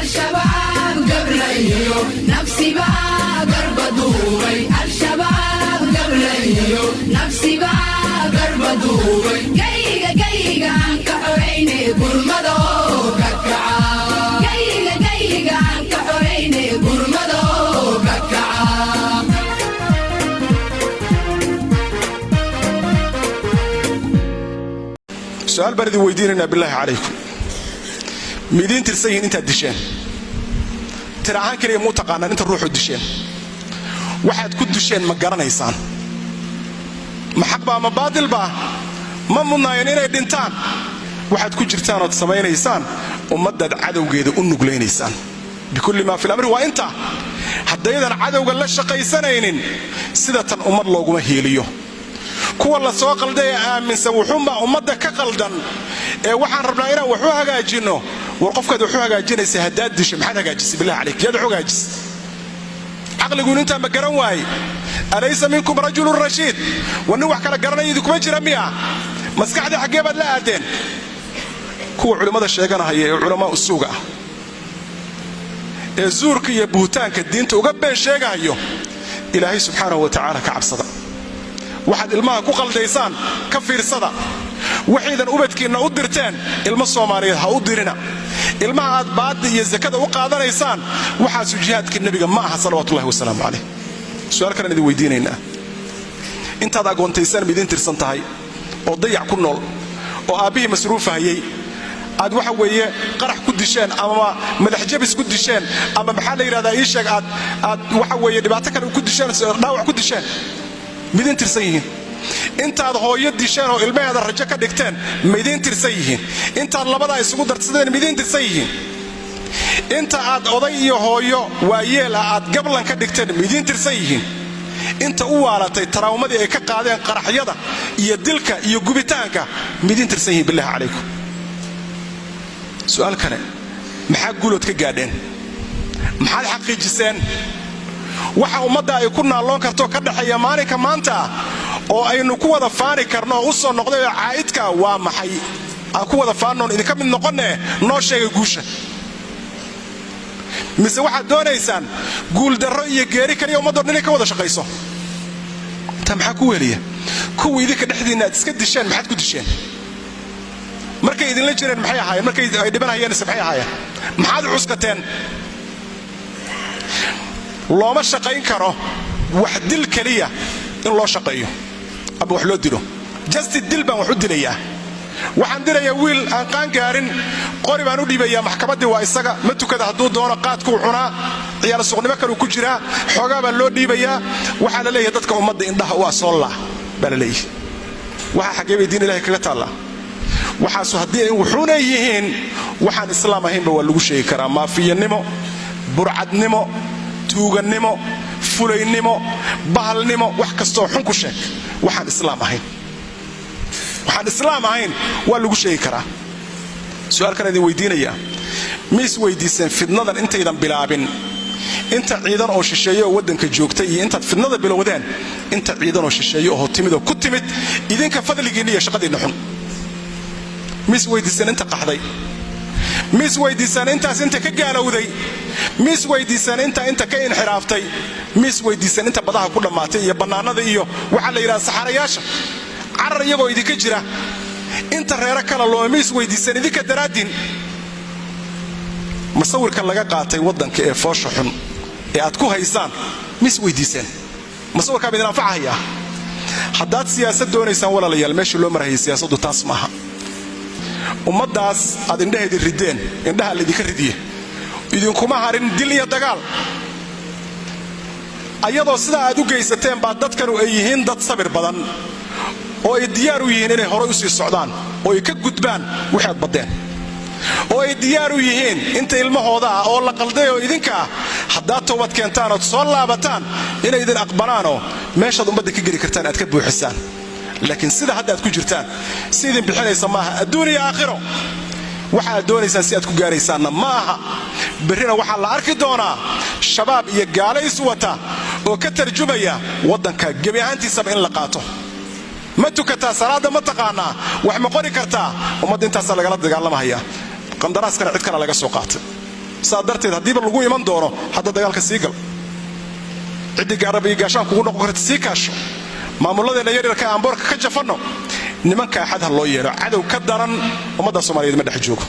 الشباب قبل نفسي بقى قربدوبي الشباب قبل نفسي بقى قربدوبي جيجا جيجا عنك حريني برمدو ككعا جيجا جيجا عنك حريني برمدو ككعا سؤال بردي ويديننا بالله عليكم ميدين ترسين انت الدشان ترى كري مو تقانا انت الروح الدشان واحد كد دشان ما قرنيسان محبة ما باطل با ما مناينين دينتان واحد كد جرتان وتسمينيسان ومدد عدو قيد ونقلينيسان بكل ما في الامر وانت حتى اذا عدو قال لشقيسنين سيده امر لوغما هيليو kuwa la soo qalday aaminsan wuxuuma umada ka qaldan ee waxaan rabnaa inaan wax u hagaajino war qofkaad wax u hagaajinaysa hadaad disho maxaad hagaajisay billaah alayk yaad xogaajis aqligu inta ma garan waay alaysa minkum rajulun rashid wan wax kala garanaydu kuma jira miya maskaxda xagee baad la aadeen kuwa culimada sheeganaya ee culamaa usuuga ee zuurka iyo buutaanka diinta uga been sheegayo ilaahay subhanahu wa ta'ala ka cabsada waxaad ilmaha ku qaldaysaan ka fiirsada waxiidan ubadkiina u dirteen ilmo Soomaaliyeed ha u dirina ilmaha aad baad iyo zakada u qaadanaysaan waxa jihaadka nabiga ma aha sallallahu alayhi wasallam alayhi su'aal kale idin weydiinayna intaad aqoontaysaan midin tirsan tahay oo dayac ku nool oo aabihi masruuf hayay aad waxa weeye qarax ku disheen ama madax jabis ku disheen ama maxaa la yiraahdaa ii sheeg aad waxa weeye dhibaato kale ku disheen dhaawac ku disheen midin tirsan yihiin intaad hooyo disheen oo ilmaheeda rajo ka dhigteen midin tirsan yihiin intaad labada isugu darsadeen midin tirsan yihiin inta aad oday iyo hooyo waayeel aad gablan ka dhigteen midin tirsan yihiin inta u waalatay taraawmadii ay ka qaadeen qaraxyada iyo dilka iyo gubitaanka midin tirsan yihiin billaah alaykum su'aal kale maxaa guulod ka gaadheen maxaad xaqiijiseen waxa umada ay ku naaloon karto ka dhaxaya maalinka maanta oo aynu ku wada faani karno oo soo noqday caaidka waa maxay aan ku wada faanoon idinka mid noqonee noo sheegay guusha mise waxa doonaysaan guul darro iyo geeri kaliya umada dhan ka wada shaqayso ta maxaa ku weliya kuwii idinka dhaxdiina aad iska disheen maxaad ku disheen markay idin la jireen maxay ahaayeen markay ay dhibanayeen maxay ahaayeen maxaad cuskateen looma shaqayn karo wax dil kaliya in loo shaqeeyo aba wax loo dilo just dil baan wax u dilayaa waxaan dirayaa wiil aan qaan gaarin qori baan u dhibayaa maxkamadii waa isaga ma tukada haduu doono qaadku cunaa ciyaar suuqnimo kale ku jira xogaa baan loo dhibayaa waxa la leeyahay dadka umada indhaha waa soo laa baa la leeyahay waxa xageebay diin ilaahay kaga taala waxaas hadii ay wuxuuna yihiin waxaan islaam ahaynba waa lagu sheegi karaa maafiyanimo burcadnimo tuuganimo fulaynimo bahalnimo wax kasto xun ku sheeg waxaan islaam ahayn waa lagu sheegi karaa su'aal kale idin weydiinaya miis weydiisan fidnadan intaydan bilaabin inta ciidan oo shisheeyo wadanka joogtay iyo inta fidnada bilowdeen inta ciidan oo shisheeyo oo timid oo ku timid idinka fadligiina iyo shaqadiina xun miis weydiisan inta qaxday miis weydiisan intaas inta ka gaalowday miis weydiisan inta ka inxiraaftay miis weydiisan inta badaha ku dhamaatay iyo banaanada iyo waxa la yiraahdaa saxarayaasha carar iyagoo idinka jira inta reero kala loo miis weydiisan idinka daraadin masawirka laga qaatay wadanka ee foosho xun ee aad ku haysaan miis weydiisan masawirka bidin anfacaya haddaad siyaasad doonaysaan walaalayaal meesha loo marayay siyaasaddu taas maaha ummadaas aad indhaheedii rideen indhaha la idinka ridiye idinkuma harin dil iyo dagaal ayadoo sida aad u geysateen baa dadkanu ay yihiin dad sabir badan oo ay diyaar u yihiin inay hore u sii socdaan oo ay ka gudbaan waxaad badeen oo ay diyaar u yihiin inta ilmahooda oo la qalday oo idinka haddaad toobad keentaan oo soo laabataan inay idin aqbalaano meeshaad ummadda ka geli kartaan aad ka buuxisaan laakiin sida hadda aad ku jirtaan sidin bixinaysa maaha adduun iyo aakhiro waxa doonaysaan si aad ku gaaraysaanna maaha berrina waxa la arki doonaa shabaab iyo gaalays wata oo ka tarjumaya wadanka gabi ahaantiisaba in la qaato ma tukataa salaada ma taqaanaa wax ma qori kartaa ummadda intaas laga dagaalamaya qandaraaskana cid kale laga soo qaatay saa darteed haddiiba lagu iman doono hadda dagaalka sii gal ciddii gaaraba iyo gaashaan kugu noqon karta sii kaasho maamuladeena yaryarka aan boorka ka jafanno nimanka axad ha loo yeedho cadow ka daran ummadda Soomaaliyeed ma dhex joogo